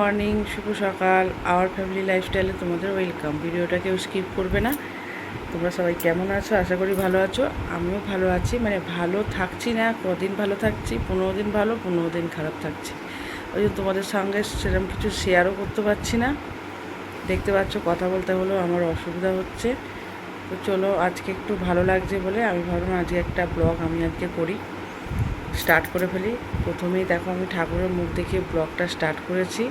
Morning, শুভ সকাল। Our family লাইফস্টাইলে তোমাদের ওয়েলকাম। ভিডিওটা কেউ স্কিপ করবে না। তোমরা সবাই কেমন আছো? আশা করি ভালো আছো। আমিও ভালো আছি, মানে ভালো থাকছি না, কদিন ভালো থাকছি, 15 দিন ভালো, 15 দিন খারাপ থাকছি। ওই জন্য তোমাদের সঙ্গে সেরকম কিছু শেয়ারও করতে পারছি না। দেখতে পাচ্ছ, কথা বলতে হলেও আমার অসুবিধা হচ্ছে। তো চলো, আজকে একটু ভালো লাগছে বলে আমি ভাবলাম আজকে একটা ব্লগ আমি আজকে করি, স্টার্ট করে ফেলি। প্রথমেই দেখো, আমি ঠাকুরের মুখ দেখে ব্লগটা স্টার্ট করেছি।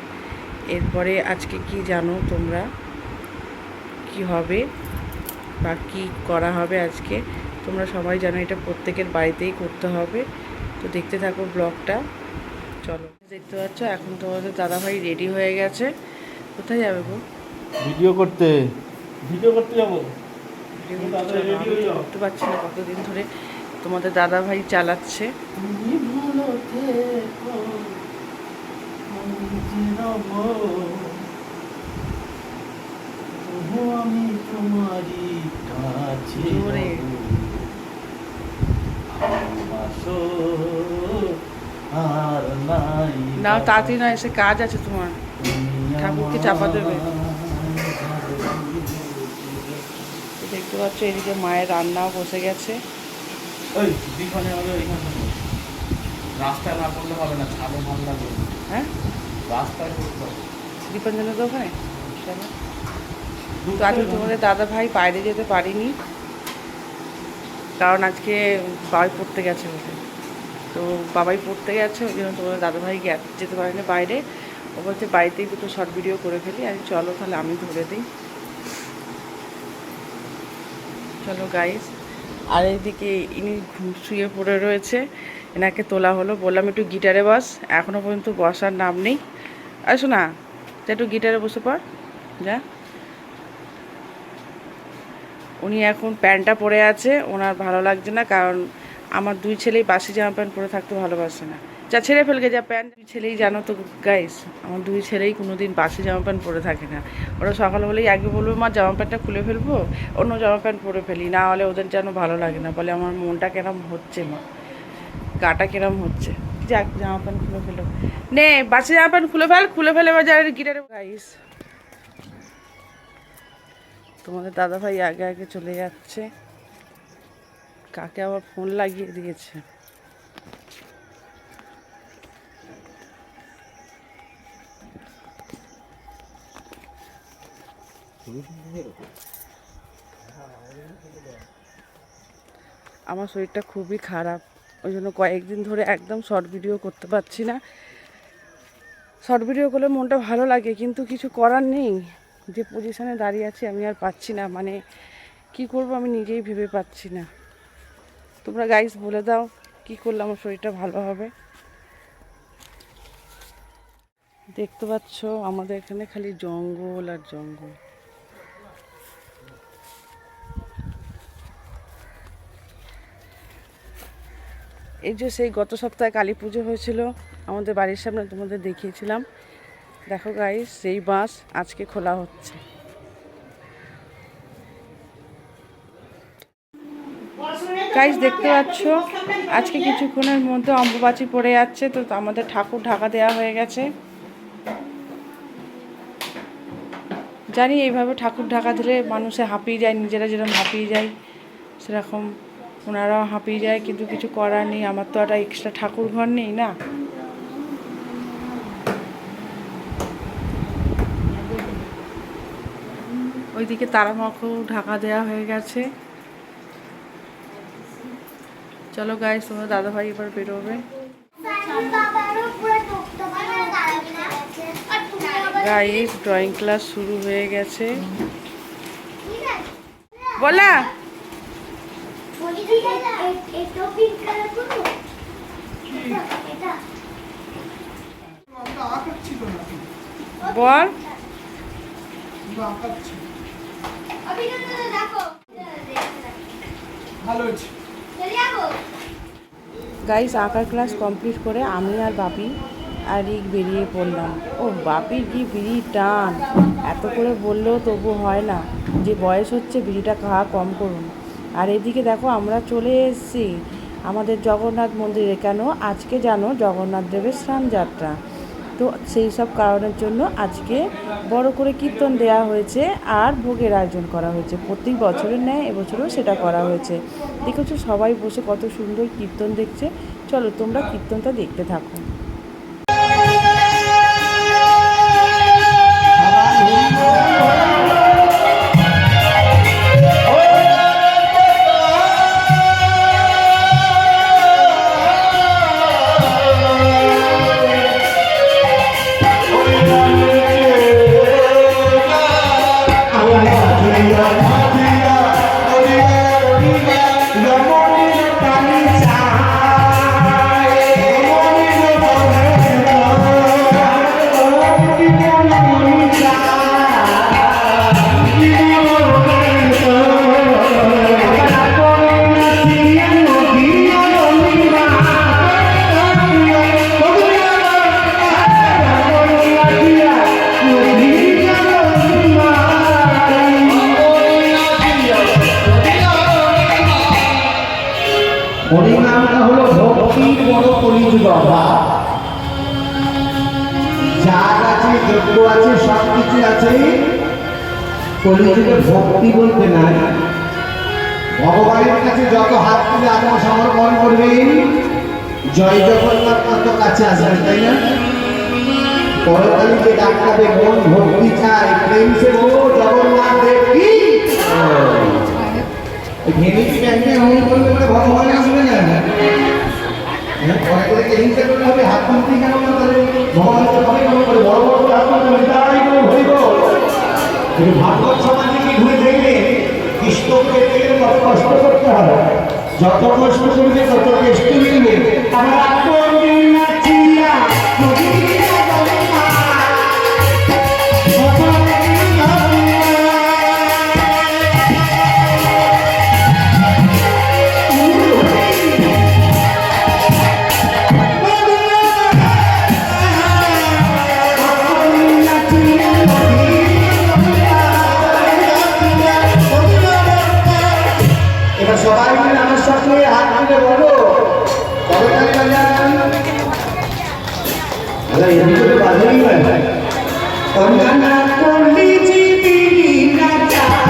এরপরে আজকে কি জানো তোমরা, কি হবে বা কি করা হবে আজকে তোমরা সবাই জানো, এটা প্রত্যেকের বাড়িতেই করতে হবে। তো দেখতে থাকো ব্লগটা। চলো, দেখতে পাচ্ছ এখন তোমাদের দাদাভাই রেডি হয়ে গেছে। কোথায় যাবে গো? ভিডিও করতে যাবো। করতে পারছি না, কতদিন ধরে তোমাদের দাদাভাই চালাচ্ছে। আমি তোমারই কাছে জোরে আর নাই নাও, তাড়াতাড়ি না, এসে কাজ আছে তোমার। ঠাকুরকে চাপা দেবে। দেখতে পাচ্ছ এদিকে মায়ের রান্নাও বসে গেছে। ওই দিখানে হবে, ওইখানে রাস্তায় না করলে হবে না, ছাদে ভালো লাগবে। হ্যাঁ, রাস্তায় করতে হবে। দীপাঞ্জনের দোকানে। চলো, তো আজকে তোমাদের দাদা ভাই বাইরে যেতে পারিনি, কারণ আজকে বাবাই পড়তে গেছে বলে। তো বাবাই পড়তে গেছে, ওই জন্য তোমাদের দাদাভাই যেতে পারেনি বাইরে। ও বলছে বাড়িতেই দুটো শর্ট ভিডিও করে ফেলি। আর চলো তাহলে আমি ধরে দিই। চলো গাইস। আর এইদিকে ইনি শুয়ে পড়ে রয়েছে, এনাকে তোলা হলো। বললাম একটু গিটারে বস, এখনও পর্যন্ত বসার নাম নেই। আসো না, একটু গিটারে বসে পড় যা। উনি এখন প্যান্টটা পরে আছে, ওনার ভালো লাগছে না, কারণ আমার দুই ছেলেই বাসি জামা প্যান্ট পরে থাকতে ভালোবাসে না। যা ছেড়ে ফেলকে যা প্যান্ট। দুই ছেলেই জানো তো গাইস, আমার দুই ছেলেই কোনো দিন বাসি জামা প্যান্ট পরে থাকে না। ওরা সকাল হলেই আগে বলবো মা জামা প্যান্টটা খুলে ফেলবো, অন্য জামা প্যান্ট পরে ফেলি, না হলে ওদের যেন ভালো লাগে না। বলে আমার মনটা কেরম হচ্ছে মা, গাটা কেরম হচ্ছে। যাক, জামা প্যান্ট খুলে ফেলো, নে বাসি জামা প্যান্ট খুলে ফেলে এবার যা গিটারে। গাইস, তোমাদের দাদাভাই আগে আগে চলে যাচ্ছে। কাকে আবার ফোন লাগিয়ে দিয়েছে। আমার শরীরটা খুবই খারাপ, ওই জন্য কয়েকদিন ধরে একদম শর্ট ভিডিও করতে পারছি না। শর্ট ভিডিও করলে মনটা ভালো লাগে, কিন্তু কিছু করার নেই। যে পজিশনে দাঁড়িয়ে আছি আমি আর পাচ্ছি না, মানে কি করব আমি নিজেই ভেবে পাচ্ছি না। তোমরা গাইস বলে দাও কি করলে আমার শরীরটা ভালো হবে। দেখতে পাচ্ছ আমাদের এখানে খালি জঙ্গল আর জঙ্গল। এই যে সেই গত সপ্তাহে কালী পুজো হয়েছিল আমাদের বাড়ির সামনে, তোমাদের দেখিয়েছিলাম। দেখো গাইস, সেই বাঁশ আজকে খোলা হচ্ছে। গাইস দেখতে পাচ্ছ, আজকে কিছুক্ষণের মধ্যে অম্বুবাচী পড়ে যাচ্ছে, তো আমাদের ঠাকুর ঢাকা দেওয়া হয়ে গেছে। জানি এইভাবে ঠাকুর ঢাকা দিলে মানুষে হাঁপিয়ে যায়, নিজেরা যেরকম হাঁপিয়ে যায় সেরকম ওনারাও হাঁপিয়ে যায়, কিন্তু কিছু করার নেই। আমার তো একটা এক্সট্রা ঠাকুর ঘর নেই না। ওইদিকে তারামাকেও ঢাকা দেওয়া হয়ে গেছে। চলো গাইস, তোমার দাদাভাই এবার বেরোবে। গাইস, ড্রয়িং ক্লাস শুরু হয়ে গেছে। বলা বল। গাইস, আঁকার ক্লাস কমপ্লিট করে আমি আর বাপি আর রিক বেরিয়ে পড়লাম। ও বাপির কি বিড়ি টান, এত করে বললেও তবু হয় না। যে বয়স হচ্ছে, বিড়িটা খাওয়া কম করুন। আর এদিকে দেখো আমরা চলে এসেছি আমাদের জগন্নাথ মন্দিরে। কেন আজকে জানো জগন্নাথ দেবের স্নান যাত্রা। তো তো সেই সব কারণের জন্য আজকে বড় করে কীর্তন দেওয়া হয়েছে আর ভোগের আয়োজন করা হয়েছে। প্রত্যেক বছরের ন্যায় এবছরও সেটা করা হয়েছে। দেখেছো সবাই বসে কত সুন্দর কীর্তন দেখছে। চলো তোমরা কীর্তনটা দেখতে থাকো। হরিনামটা হলো ভক্তির বড় কলিযুগ অভাব। যার আছে যোগ্য আছে সব কিছু আছে, কলিযুগে ভক্তি বলতে নাই। ভগবানের কাছে যত হাত তুলে আত্মসমর্পণ করবেন জয় জগন্নাথ তত কাছে আসবেন, তাই না? পরকালীকে ডাক্তারে মন ভক্তি চায়, প্রেম সে ও জগন্নাথ দেব কি ভেনিটি ব্যাংকে এমন করলে মানে ভগবান আসবে না। পরে হিংসা করলে হবে, হাত তুলতে কেন না? তাহলে ভগবানকে ভাবে কেমন করে বড় বড় হাত তুলতে তাই করে হইব। কিন্তু ভাগবত সমাজে কি ঘুরে দেখলে কৃষ্ণকে পেলে কত কষ্ট করতে হবে, যত কষ্ট করবে তত কষ্ট মিলবে। আমার আপন নাচিয়া সবাই মিলে আমার সাথে হাত তুলে বলো করতালি বাজান। আরে এদিকে বাজাই না অন্যান্য করলি জীবনী না চায়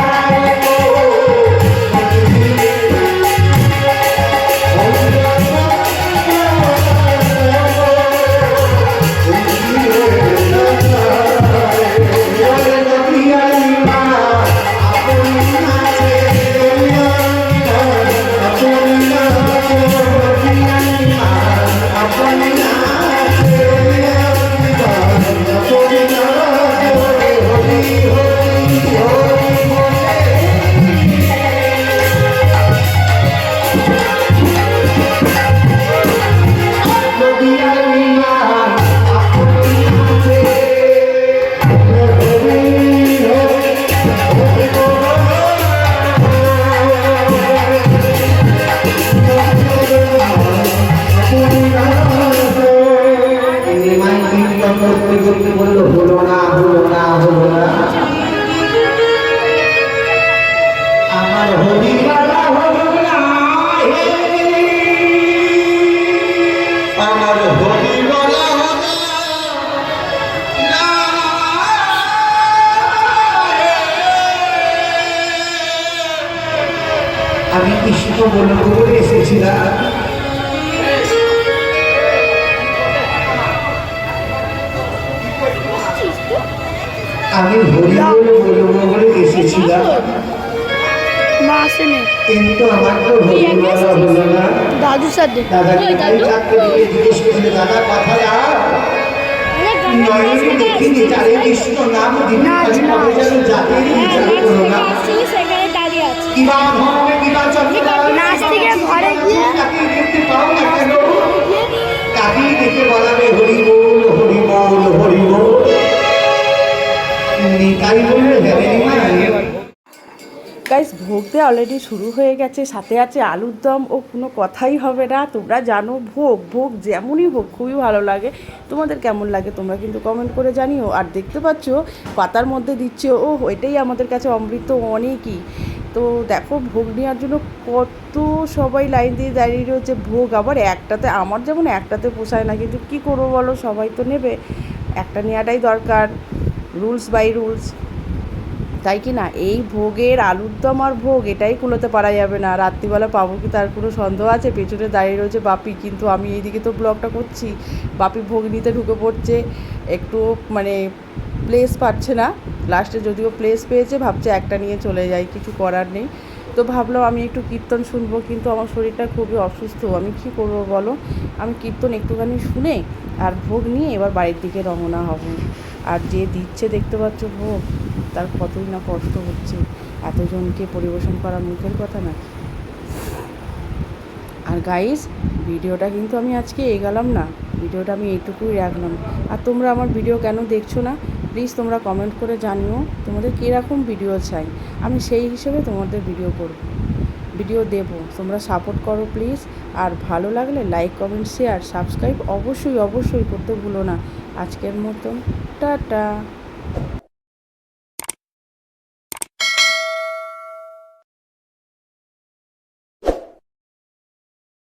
বললো হলো না হলো না হলো না। আমার হরিবালা হলো না, আমার হরিবালা হলো না। আমি কৃষ্ণ বলে বলে এসেছিলাম, আমি হরি বলে বলে এসেছিলাম, কিন্তু আমার তো হরি বলা হলো না। দাদুর সাথে দাদাকে জিজ্ঞেস করলে দাদা কথায় আর নয়নে দেখিনি তারে কৃষ্ণ নাম দিবি খালি কবে যেন জাতির বিচার করো না। সেখানে দাঁড়িয়ে আছে কিবা ধর্মে কিবা চন্দ্রা নাস্তিকের ঘরে গিয়ে তাকে দেখতে পাও না কেন? তাকেই দেখে বলাবে হরি বল হরি বল হরি বল। নিতাই বললে গাইস ভোগ দেওয়া অলরেডি শুরু হয়ে গেছে, সাথে আছে আলুর দম ও কোনো কথাই হবে না। তোমরা জানো ভোগ ভোগ যেমনই হোক খুবই ভালো লাগে। তোমাদের কেমন লাগে তোমরা কিন্তু কমেন্ট করে জানিও। আর দেখতে পাচ্ছ পাতার মধ্যে দিচ্ছে, ও এটাই আমাদের কাছে অমৃত অনেকই। তো দেখো ভোগ নেওয়ার জন্য কত সবাই লাইন দিয়ে দাঁড়িয়ে রয়েছে। ভোগ আবার একটাতে, আমার যেমন একটাতে পোষায় না, কিন্তু কি করবো বলো, সবাই তো নেবে। একটা নেওয়াটাই দরকার, রুলস বাই রুলস, তাই কি না? এই ভোগের আলুর দম আর ভোগ এটাই কুলোতে পারা যাবে না। রাত্রিবেলা পাবো কি তার কোনো সন্দেহ আছে? পেছনে দাঁড়িয়ে রয়েছে বাপি, কিন্তু আমি এইদিকে তো ব্লগটা করছি, বাপি ভোগ নিতে ঢুকে পড়ছে, একটু মানে প্লেস পাচ্ছে না, লাস্টে যদিও প্লেস পেয়েছে ভাবছে একটা নিয়ে চলে যায়, কিছু করার নেই। তো ভাবলাম আমি একটু কীর্তন শুনবো, কিন্তু আমার শরীরটা খুবই অসুস্থ, আমি কী করবো বলো? আমি কীর্তন একটুখানি শুনে আর ভোগ নিয়ে এবার বাড়ির দিকে রওনা হব। আর যে দিচ্ছে দেখতে পাচ্ছ ভোগ, তার কতই না কষ্ট হচ্ছে, এতজনকে পরিবেশন করা মুখের কথা নাকি। আর গাইস, ভিডিওটা কিন্তু আমি আজকে এগালাম না, ভিডিওটা আমি এইটুকুই রাখলাম। আর তোমরা আমার ভিডিও কেন দেখছো না প্লিজ তোমরা কমেন্ট করে জানিও, তোমাদের কীরকম ভিডিও চাই, আমি সেই হিসেবে তোমাদের ভিডিও দেব। তোমরা সাপোর্ট করো প্লিজ। আর ভালো লাগলে লাইক কমেন্ট শেয়ার সাবস্ক্রাইব অবশ্যই করতে ভুলো না। আজকের মতন টাটা।